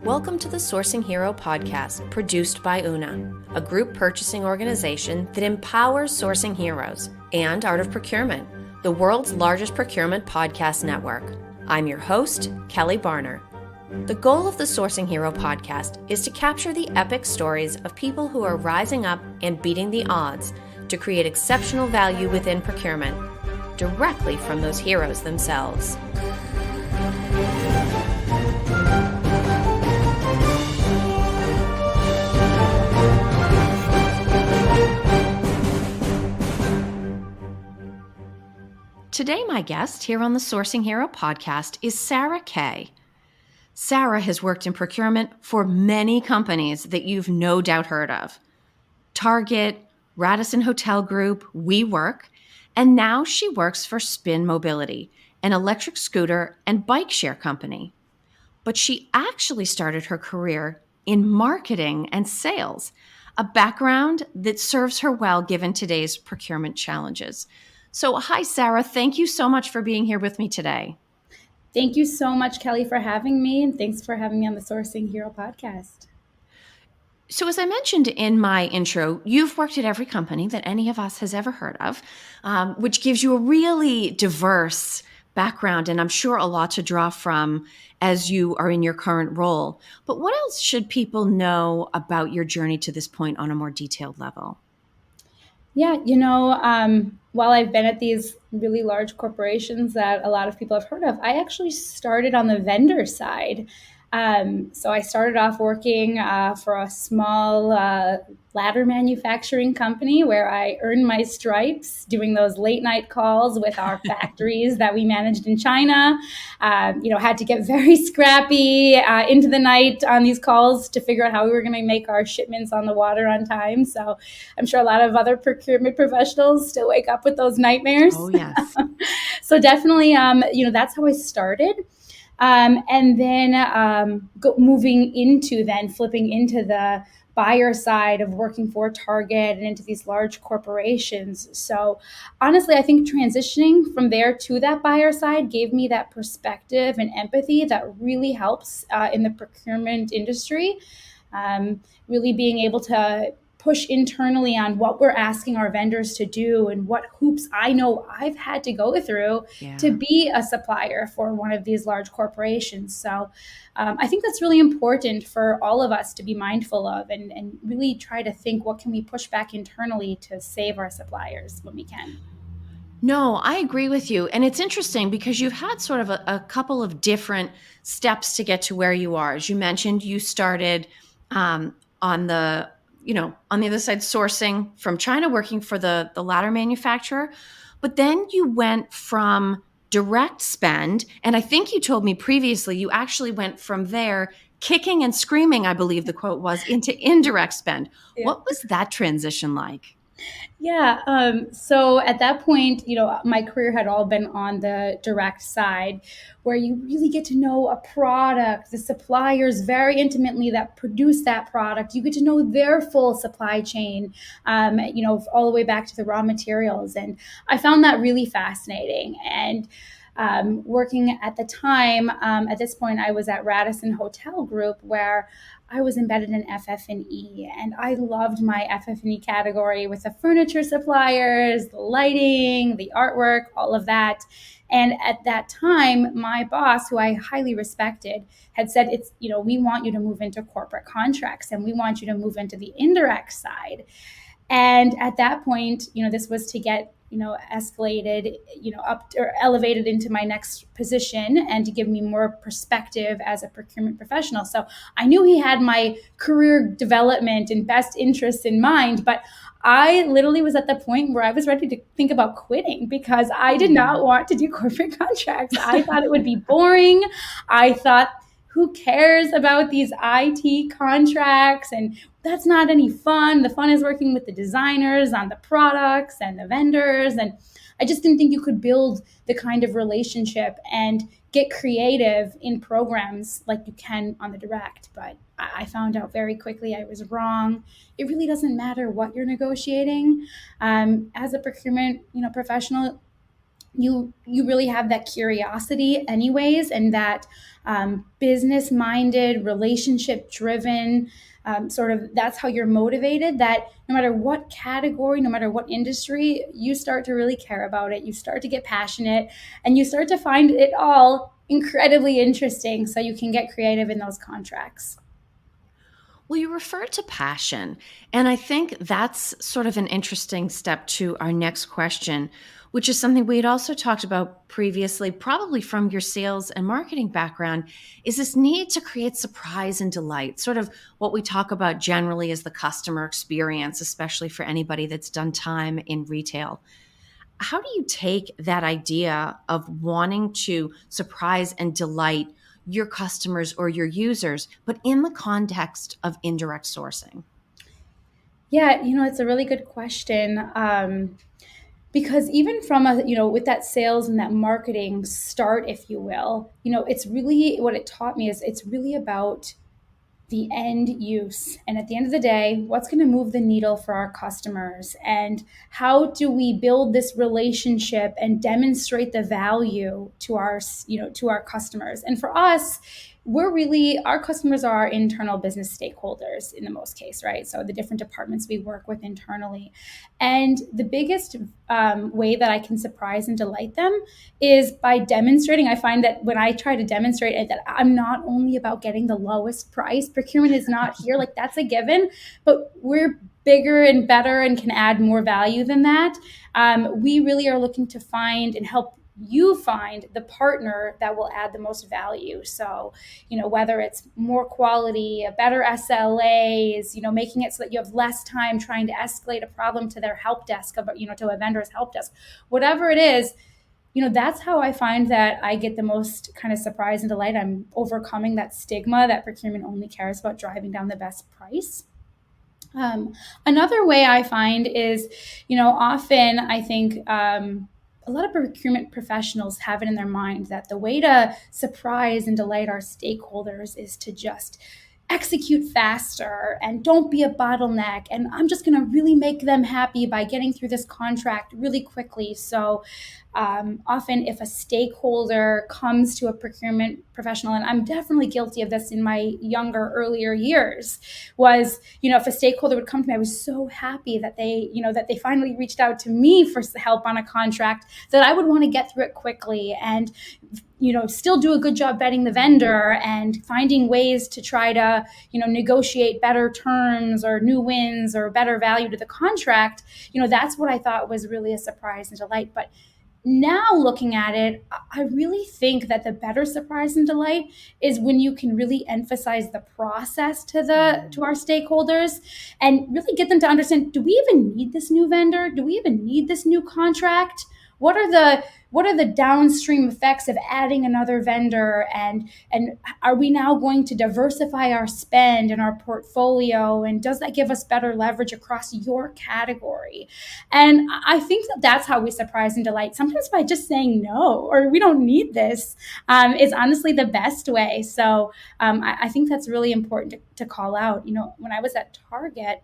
Welcome to the Sourcing Hero podcast, produced by Una, a group purchasing organization that empowers sourcing heroes, and Art of Procurement, the world's largest procurement podcast network. I'm your host, Kelly Barner. The goal of the Sourcing Hero podcast is to capture the epic stories of people who are rising up and beating the odds to create exceptional value within procurement, directly from those heroes themselves. Today, my guest here on the Sourcing Hero podcast is Sarah Kaye. Sarah has worked in procurement for many companies that you've no doubt heard of. Target, Radisson Hotel Group, WeWork, and now she works for Spin Mobility, an electric scooter and bike share company. But she actually started her career in marketing and sales, a background that serves her well given today's procurement challenges. So, hi, Sarah. Thank you so much for being here with me today. Thank you so much, Kelly, for having me, and thanks for having me on the Sourcing Hero podcast. So, as I mentioned in my intro, you've worked at every company that any of us has ever heard of, which gives you a really diverse background, and I'm sure a lot to draw from as you are in your current role. But what else should people know about your journey to this point on a more detailed level? Yeah, while I've been at these really large corporations that a lot of people have heard of, I actually started on the vendor side. So I started off working for a small ladder manufacturing company where I earned my stripes doing those late night calls with our factories that we managed in China. Had to get very scrappy into the night on these calls to figure out how we were going to make our shipments on the water on time. So I'm sure a lot of other procurement professionals still wake up with those nightmares. Oh, yes. So definitely, that's how I started. And then flipping into the buyer side of working for Target and into these large corporations. So honestly, I think transitioning from there to that buyer side gave me that perspective and empathy that really helps in the procurement industry. Really being able to push internally on what we're asking our vendors to do and what hoops I know I've had to go through to be a supplier for one of these large corporations. So I think that's really important for all of us to be mindful of and really try to think, what can we push back internally to save our suppliers when we can? No, I agree with you. And it's interesting because you've had sort of a couple of different steps to get to where you are. As you mentioned, you started on the other side, sourcing from China, working for the ladder manufacturer. But then you went from direct spend, and I think you told me previously you actually went from there kicking and screaming, I believe the quote was, into indirect spend. Yeah. What was that transition like? Yeah. So at that point, my career had all been on the direct side, where you really get to know a product, the suppliers very intimately that produce that product. You get to know their full supply chain, all the way back to the raw materials. And I found that really fascinating. And working at the time, at this point, I was at Radisson Hotel Group, where I was embedded in FF&E, and I loved my FF&E category with the furniture suppliers, the lighting, the artwork, all of that. And at that time, my boss, who I highly respected, had said, we want you to move into corporate contracts and we want you to move into the indirect side. And at that point, this was to get escalated, up or elevated into my next position and to give me more perspective as a procurement professional. So I knew he had my career development and best interests in mind, but I literally was at the point where I was ready to think about quitting because I did not want to do corporate contracts. I thought it would be boring. I thought, who cares about these IT contracts? And that's not any fun. The fun is working with the designers on the products and the vendors. And I just didn't think you could build the kind of relationship and get creative in programs like you can on the direct. But I found out very quickly I was wrong. It really doesn't matter what you're negotiating. As a procurement professional, you really have that curiosity anyways, and that business minded, relationship driven, sort of, that's how you're motivated, that no matter what category, no matter what industry, you start to really care about it, you start to get passionate, and you start to find it all incredibly interesting, so you can get creative in those contracts. Well, you referred to passion, and I think that's sort of an interesting step to our next question, which is something we had also talked about previously, probably from your sales and marketing background, is this need to create surprise and delight, sort of what we talk about generally as the customer experience, especially for anybody that's done time in retail. How do you take that idea of wanting to surprise and delight your customers or your users, but in the context of indirect sourcing? Yeah, it's a really good question. Because even from with that sales and that marketing start, if you will, it's really, what it taught me is it's really about the end use. And at the end of the day, what's going to move the needle for our customers? And how do we build this relationship and demonstrate the value to our customers? And for us, our customers are our internal business stakeholders in the most case, right? So the different departments we work with internally. And the biggest way that I can surprise and delight them is by demonstrating. I find that when I try to demonstrate it, that I'm not only about getting the lowest price, procurement is not here, like that's a given, but we're bigger and better and can add more value than that. We really are looking to find and help you find the partner that will add the most value. So, whether it's more quality, a better SLAs, making it so that you have less time trying to escalate a problem to their help desk, to a vendor's help desk, whatever it is, that's how I find that I get the most kind of surprise and delight. I'm overcoming that stigma that procurement only cares about driving down the best price. Another way I find is, often I think a lot of procurement professionals have it in their mind that the way to surprise and delight our stakeholders is to just execute faster and don't be a bottleneck. And I'm just going to really make them happy by getting through this contract really quickly. So often if a stakeholder comes to a procurement professional, and I'm definitely guilty of this in my earlier years, was, if a stakeholder would come to me, I was so happy that they finally reached out to me for help on a contract, that I would want to get through it quickly and still do a good job vetting the vendor and finding ways to try to, negotiate better terms or new wins or better value to the contract. That's what I thought was really a surprise and delight. But now looking at it, I really think that the better surprise and delight is when you can really emphasize the process to our stakeholders and really get them to understand, do we even need this new vendor? Do we even need this new contract? What are the downstream effects of adding another vendor, and are we now going to diversify our spend and our portfolio, and does that give us better leverage across your category? And I think that that's how we surprise and delight. Sometimes by just saying no, or we don't need this, is honestly the best way. So I think that's really important to call out. When I was at Target,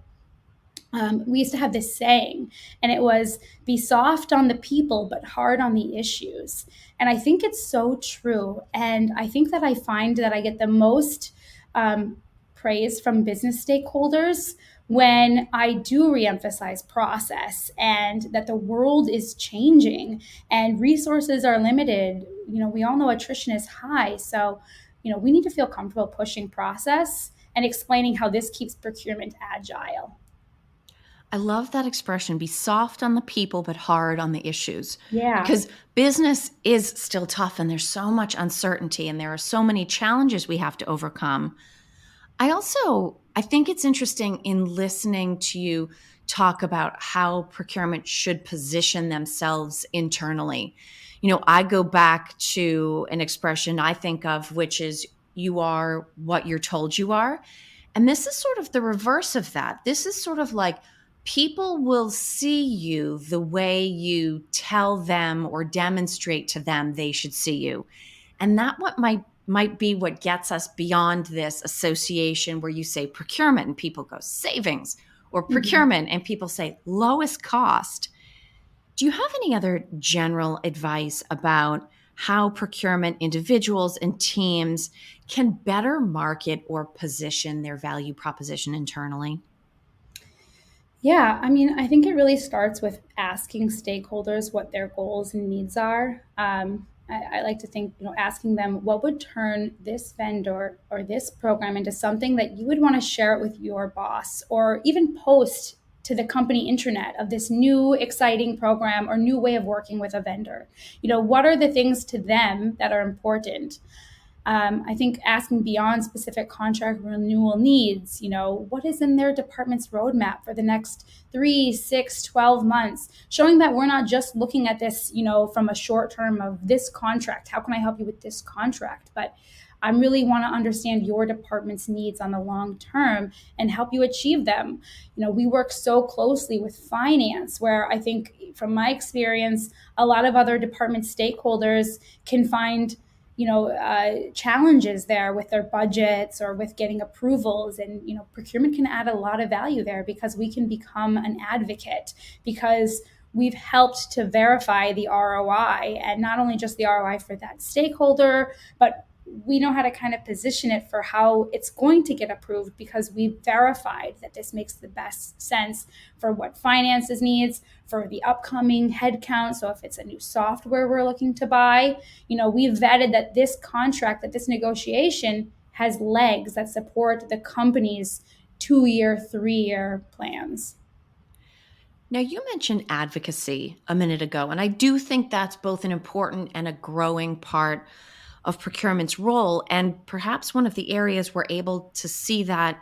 we used to have this saying, and it was, be soft on the people, but hard on the issues. And I think it's so true. And I think that I find that I get the most praise from business stakeholders when I do reemphasize process, and that the world is changing and resources are limited. We all know attrition is high. So, we need to feel comfortable pushing process and explaining how this keeps procurement agile. I love that expression, be soft on the people, but hard on the issues. Yeah. Because business is still tough and there's so much uncertainty and there are so many challenges we have to overcome. I think it's interesting in listening to you talk about how procurement should position themselves internally. I go back to an expression I think of, which is, you are what you're told you are. And this is sort of the reverse of that. This is sort of like, people will see you the way you tell them or demonstrate to them they should see you. And that what might be what gets us beyond this association where you say procurement and people go savings, or procurement and people say lowest cost. Do you have any other general advice about how procurement individuals and teams can better market or position their value proposition internally? Yeah, I mean, I think it really starts with asking stakeholders what their goals and needs are. I like to think, asking them what would turn this vendor or this program into something that you would want to share it with your boss or even post to the company intranet of this new exciting program or new way of working with a vendor. What are the things to them that are important? I think asking beyond specific contract renewal needs, what is in their department's roadmap for the next 3, 6, 12 months, showing that we're not just looking at this, from a short term of this contract. How can I help you with this contract? But I really want to understand your department's needs on the long term and help you achieve them. We work so closely with finance, where I think from my experience, a lot of other department stakeholders can find challenges there with their budgets or with getting approvals. And, procurement can add a lot of value there because we can become an advocate because we've helped to verify the ROI, and not only just the ROI for that stakeholder, but we know how to kind of position it for how it's going to get approved because we've verified that this makes the best sense for what finances needs, for the upcoming headcount. So if it's a new software we're looking to buy, we've vetted that this contract, that this negotiation has legs that support the company's 2-year, 3-year plans. Now, you mentioned advocacy a minute ago, and I do think that's both an important and a growing part of procurement's role. And perhaps one of the areas we're able to see that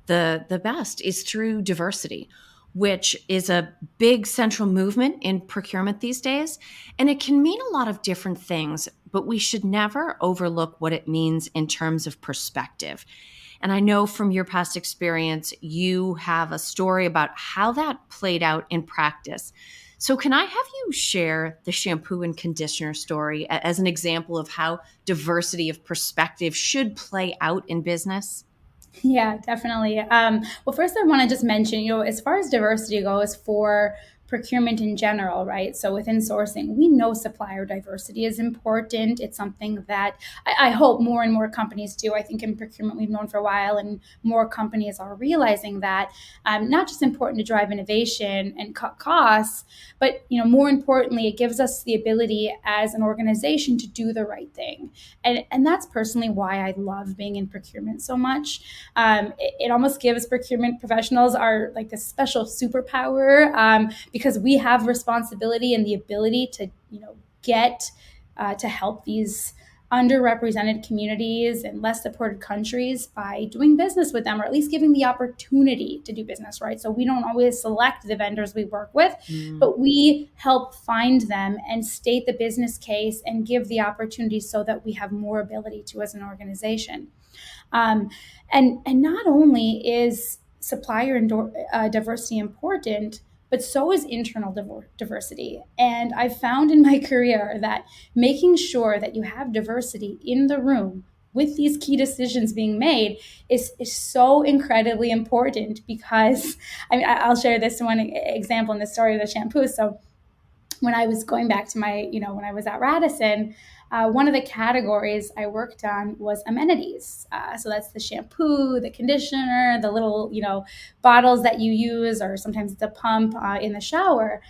the best is through diversity, which is a big central movement in procurement these days. And it can mean a lot of different things, but we should never overlook what it means in terms of perspective. And I know from your past experience, you have a story about how that played out in practice. So, can I have you share the shampoo and conditioner story as an example of how diversity of perspective should play out in business? Yeah, definitely. Well, first, I want to just mention, as far as diversity goes for procurement in general, right? So within sourcing, we know supplier diversity is important. It's something that I hope more and more companies do. I think in procurement, we've known for a while, and more companies are realizing that not just important to drive innovation and cut costs, but more importantly, it gives us the ability as an organization to do the right thing. And that's personally why I love being in procurement so much. It almost gives procurement professionals our like this special superpower because we have responsibility and the ability to get to help these underrepresented communities and less supported countries by doing business with them, or at least giving the opportunity to do business, right? So we don't always select the vendors we work with, but we help find them and state the business case and give the opportunity so that we have more ability to as an organization. And not only is supplier diversity important, but so is internal diversity. And I've found in my career that making sure that you have diversity in the room with these key decisions being made is so incredibly important because I'll share this one example in the story of the shampoo. So when I was going back to my, when I was at Radisson, one of the categories I worked on was amenities. So that's the shampoo, the conditioner, the little, bottles that you use, or sometimes it's a pump in the shower.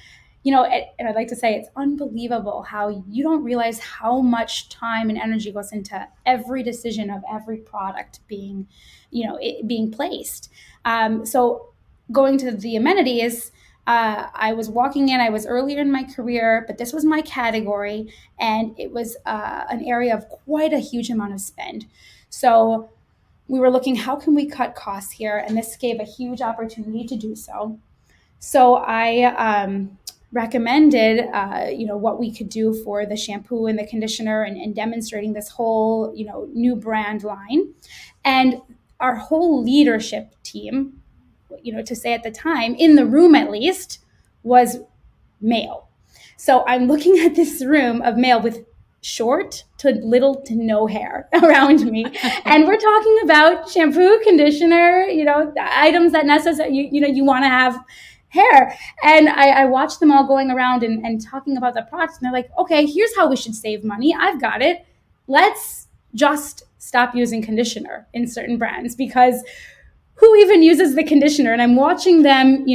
And I'd like to say it's unbelievable how you don't realize how much time and energy goes into every decision of every product being, being placed. So going to the amenities, I was walking in, I was earlier in my career, but this was my category, and it was an area of quite a huge amount of spend. So we were looking, how can we cut costs here? And this gave a huge opportunity to do so. So I recommended, what we could do for the shampoo and the conditioner and demonstrating this whole, new brand line. And our whole leadership team, to say at the time, in the room at least, was male. So I'm looking at this room of male with short to little to no hair around me. And we're talking about shampoo, conditioner, items that necessarily, you want to have hair. And I watched them all going around and talking about the products. And they're like, okay, here's how we should save money. I've got it. Let's just stop using conditioner in certain brands, because who even uses the conditioner? And I'm watching them,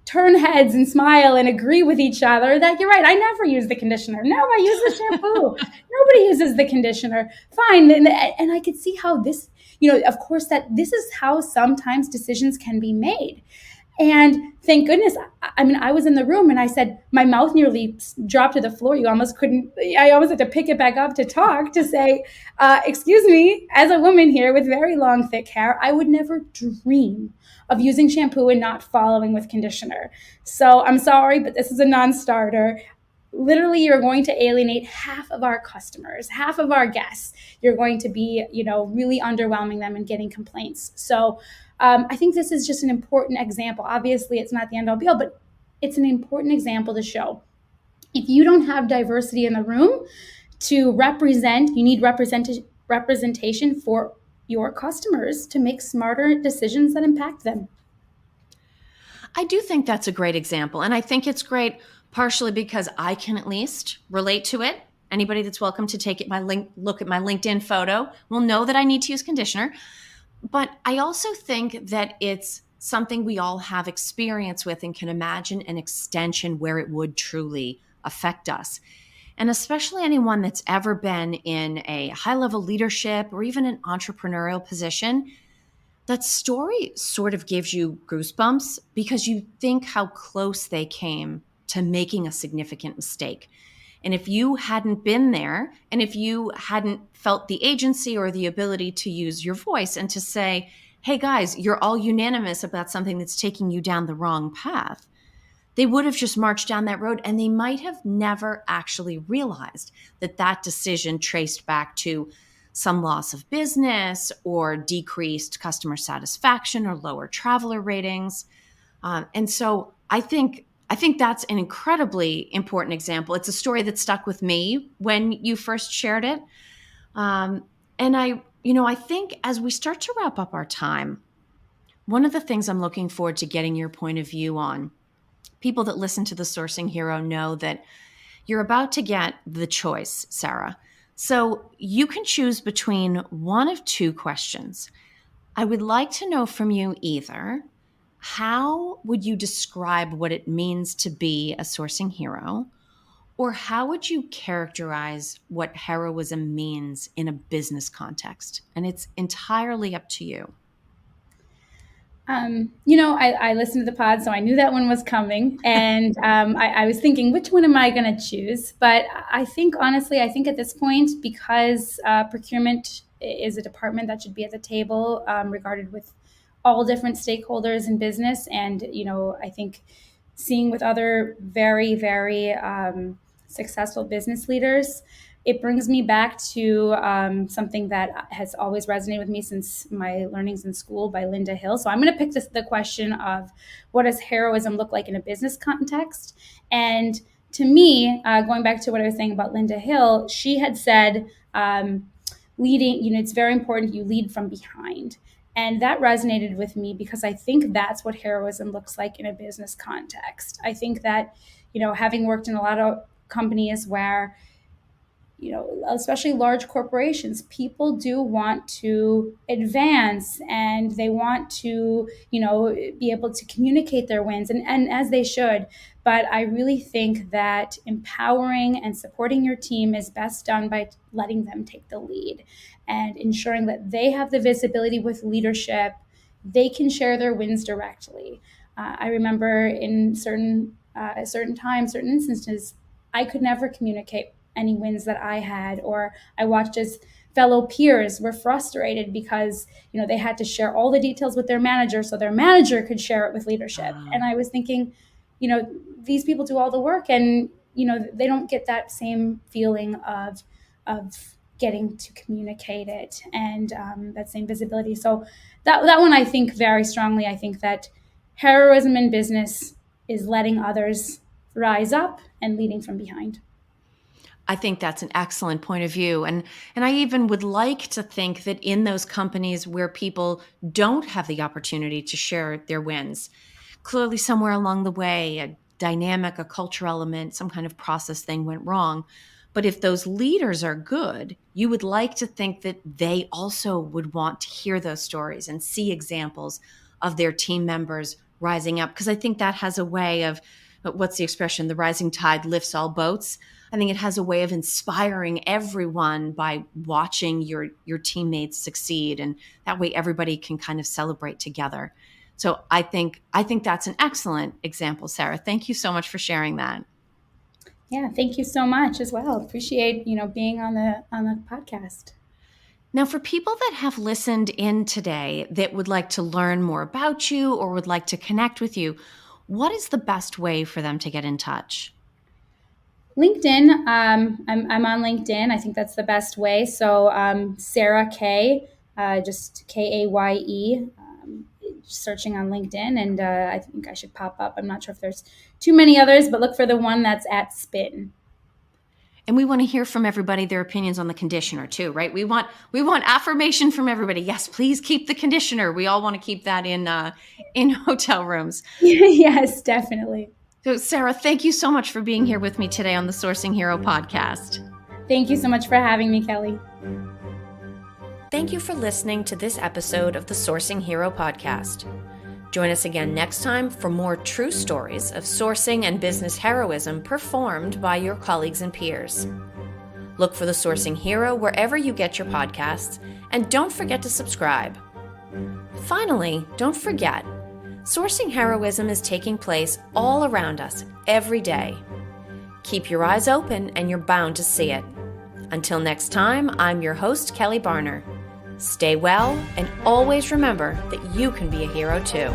turn heads and smile and agree with each other that you're right. I never use the conditioner. No, I use the shampoo. Nobody uses the conditioner. Fine. And I could see how this, of course, that this is how sometimes decisions can be made. And thank goodness, I mean, I was in the room and I said, my mouth nearly dropped to the floor. I almost had to pick it back up to talk, to say, excuse me, as a woman here with very long, thick hair, I would never dream of using shampoo and not following with conditioner. So I'm sorry, but this is a non-starter. Literally, you're going to alienate half of our customers, half of our guests. You're going to be, really underwhelming them and getting complaints. So I think this is just an important example. Obviously, it's not the end all be all, but it's an important example to show. If you don't have diversity in the room to represent, you need representation for your customers to make smarter decisions that impact them. I do think that's a great example. And I think it's great partially because I can at least relate to it. Anybody that's welcome to take look at my LinkedIn photo will know that I need to use conditioner. But I also think that it's something we all have experience with and can imagine an extension where it would truly affect us. And especially anyone that's ever been in a high-level leadership or even an entrepreneurial position, that story sort of gives you goosebumps because you think how close they came to making a significant mistake. And if you hadn't been there, and if you hadn't felt the agency or the ability to use your voice and to say, hey guys, you're all unanimous about something that's taking you down the wrong path, they would have just marched down that road and they might have never actually realized that that decision traced back to some loss of business or decreased customer satisfaction or lower traveler ratings. And so I think that's an incredibly important example. It's a story that stuck with me when you first shared it. And I think as we start to wrap up our time, one of the things I'm looking forward to getting your point of view on, people that listen to the Sourcing Hero know that you're about to get the choice, Sarah. So you can choose between one of two questions. I would like to know from you either, how would you describe what it means to be a sourcing hero? Or how would you characterize what heroism means in a business context? And it's entirely up to you. I listened to the pod, so I knew that one was coming. And I was thinking, which one am I going to choose? But I think, honestly, at this point, because procurement is a department that should be at the table, regarded with all different stakeholders in business. And, I think seeing with other very, very successful business leaders, it brings me back to something that has always resonated with me since my learnings in school by Linda Hill. So I'm going to pick the question of, what does heroism look like in a business context? And to me, going back to what I was saying about Linda Hill, she had said, leading, it's very important you lead from behind. And that resonated with me because I think that's what heroism looks like in a business context. I think that, having worked in a lot of companies where, especially large corporations, people do want to advance and they want to, be able to communicate their wins, and as they should. But I really think that empowering and supporting your team is best done by letting them take the lead and ensuring that they have the visibility with leadership. They can share their wins directly. I remember in certain times, certain instances, I could never communicate any wins that I had, or I watched as fellow peers were frustrated because they had to share all the details with their manager so their manager could share it with leadership. And I was thinking, these people do all the work, and they don't get that same feeling of getting to communicate it, and that same visibility. So that one, I think very strongly. I think that heroism in business is letting others rise up and leading from behind. I think that's an excellent point of view. And I even would like to think that in those companies where people don't have the opportunity to share their wins, clearly somewhere along the way, a dynamic, a cultural element, some kind of process thing went wrong. But if those leaders are good, you would like to think that they also would want to hear those stories and see examples of their team members rising up. Because I think that has a way of, what's the expression? The rising tide lifts all boats. I think it has a way of inspiring everyone by watching your teammates succeed. And that way everybody can kind of celebrate together. So I think that's an excellent example, Sarah. Thank you so much for sharing that. Yeah, thank you so much as well. Appreciate, being on the podcast. Now, for people that have listened in today that would like to learn more about you or would like to connect with you, what is the best way for them to get in touch? LinkedIn. I'm on LinkedIn. I think that's the best way. So Sarah Kaye, just Kaye. Searching on LinkedIn, and I think I should pop up. I'm not sure if there's too many others, but look for the one that's at Spin. And we want to hear from everybody their opinions on the conditioner too, right? We want affirmation from everybody. Yes, please keep the conditioner. We all want to keep that in hotel rooms. Yes, definitely. So Sarah, thank you so much for being here with me today on the Sourcing Hero podcast. Thank you so much for having me, Kelly. Thank you for listening to this episode of the Sourcing Hero podcast. Join us again next time for more true stories of sourcing and business heroism performed by your colleagues and peers. Look for the Sourcing Hero wherever you get your podcasts, and don't forget to subscribe. Finally, don't forget, sourcing heroism is taking place all around us every day. Keep your eyes open and you're bound to see it. Until next time, I'm your host, Kelly Barner. Stay well, and always remember that you can be a hero too.